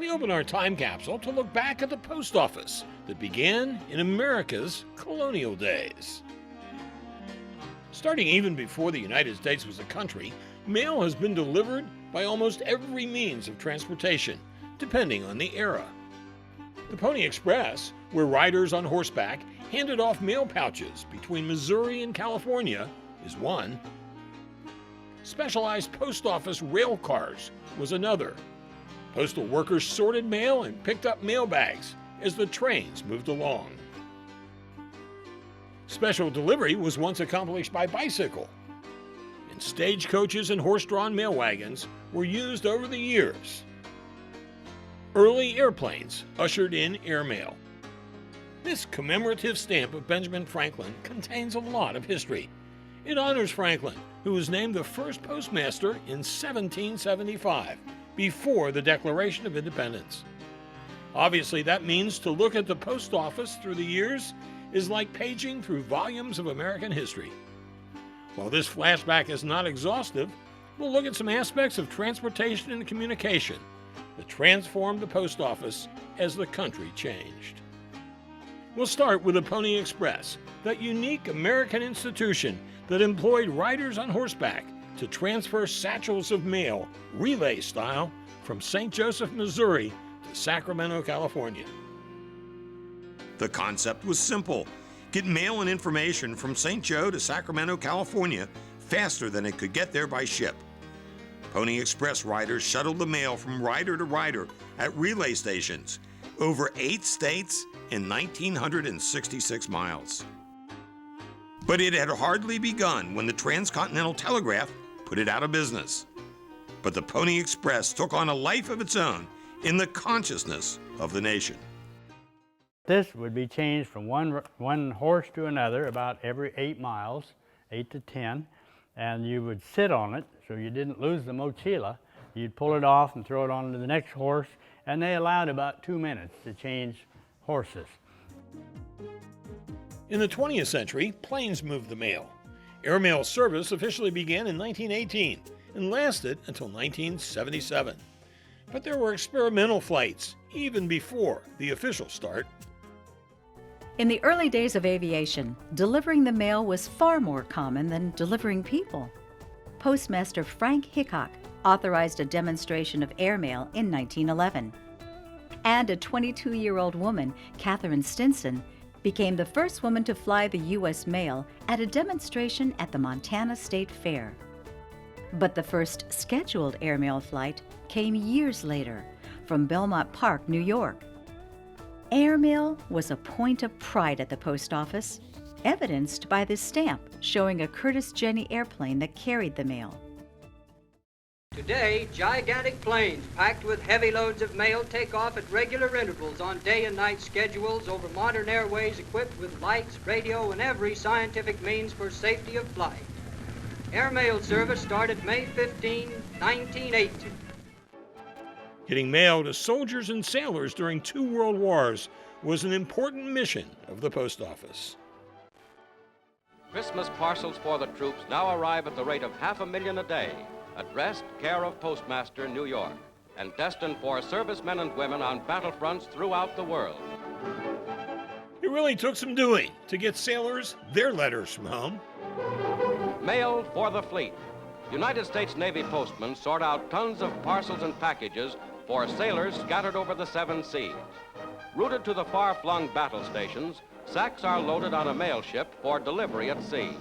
We open our time capsule to look back at the post office that began in America's colonial days. Starting even before the United States was a country, mail has been delivered by almost every means of transportation, depending on the era. The Pony Express, where riders on horseback handed off mail pouches between Missouri and California, is one. Specialized post office rail cars was another. Postal workers sorted mail and picked up mail bags as the trains moved along. Special delivery was once accomplished by bicycle, and stagecoaches and horse-drawn mail wagons were used over the years. Early airplanes ushered in airmail. This commemorative stamp of Benjamin Franklin contains a lot of history. It honors Franklin, who was named the first postmaster in 1775, before the Declaration of Independence. Obviously, that means to look at the post office through the years is like paging through volumes of American history. While this flashback is not exhaustive, we'll look at some aspects of transportation and communication that transformed the post office as the country changed. We'll start with the Pony Express, that unique American institution that employed riders on horseback to transfer satchels of mail, relay style, from St. Joseph, Missouri to Sacramento, California. The concept was simple. Get mail and information from St. Joe to Sacramento, California faster than it could get there by ship. Pony Express riders shuttled the mail from rider to rider at relay stations over 8 states in 1,966 miles. But it had hardly begun when the Transcontinental Telegraph put it out of business. But the Pony Express took on a life of its own in the consciousness of the nation. This would be changed from one horse to another about every 8 miles, 8 to 10, and you would sit on it so you didn't lose the mochila. You'd pull it off and throw it on to the next horse, and they allowed about 2 minutes to change horses. In the 20th century, planes moved the mail. Airmail service officially began in 1918 and lasted until 1977. But there were experimental flights even before the official start. In the early days of aviation, delivering the mail was far more common than delivering people. Postmaster Frank Hickok authorized a demonstration of airmail in 1911. And a 22-year-old woman, Katherine Stinson, became the first woman to fly the U.S. mail at a demonstration at the Montana State Fair. But the first scheduled airmail flight came years later from Belmont Park, New York. Airmail was a point of pride at the post office, evidenced by this stamp showing a Curtiss Jenny airplane that carried the mail. Today, gigantic planes packed with heavy loads of mail take off at regular intervals on day and night schedules over modern airways equipped with lights, radio, and every scientific means for safety of flight. Airmail service started May 15, 1918. Getting mail to soldiers and sailors during 2 world wars was an important mission of the post office. Christmas parcels for the troops now arrive at the rate of 500,000 a day, addressed care of Postmaster, New York, and destined for servicemen and women on battlefronts throughout the world. It really took some doing to get sailors their letters from home. Mail for the fleet. United States Navy postmen sort out tons of parcels and packages for sailors scattered over the 7 seas. Routed to the far-flung battle stations, sacks are loaded on a mail ship for delivery at sea.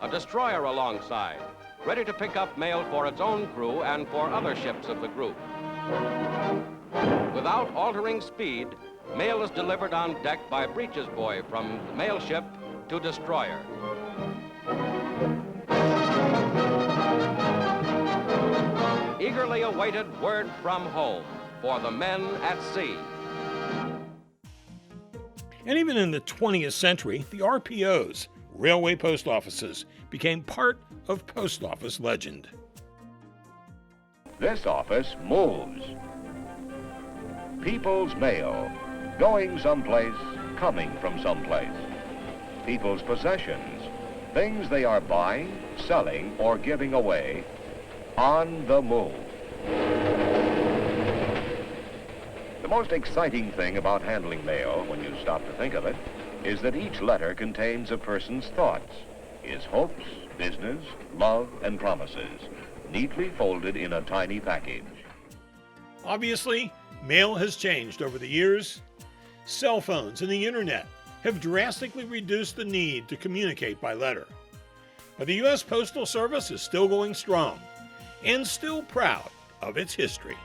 A destroyer alongside, ready to pick up mail for its own crew and for other ships of the group. Without altering speed, mail is delivered on deck by breeches boy from mail ship to destroyer. Eagerly awaited word from home for the men at sea. And even in the 20th century, the RPOs, railway post offices, became part of post office legend. This office moves. People's mail, going someplace, coming from someplace. People's possessions, things they are buying, selling, or giving away, on the move. most exciting thing about handling mail, when you stop to think of it, is that each letter contains a person's thoughts, his hopes, business, love, and promises, neatly folded in a tiny package. Obviously, mail has changed over the years. Cell phones and the internet have drastically reduced the need to communicate by letter. But the U.S. Postal Service is still going strong and still proud of its history.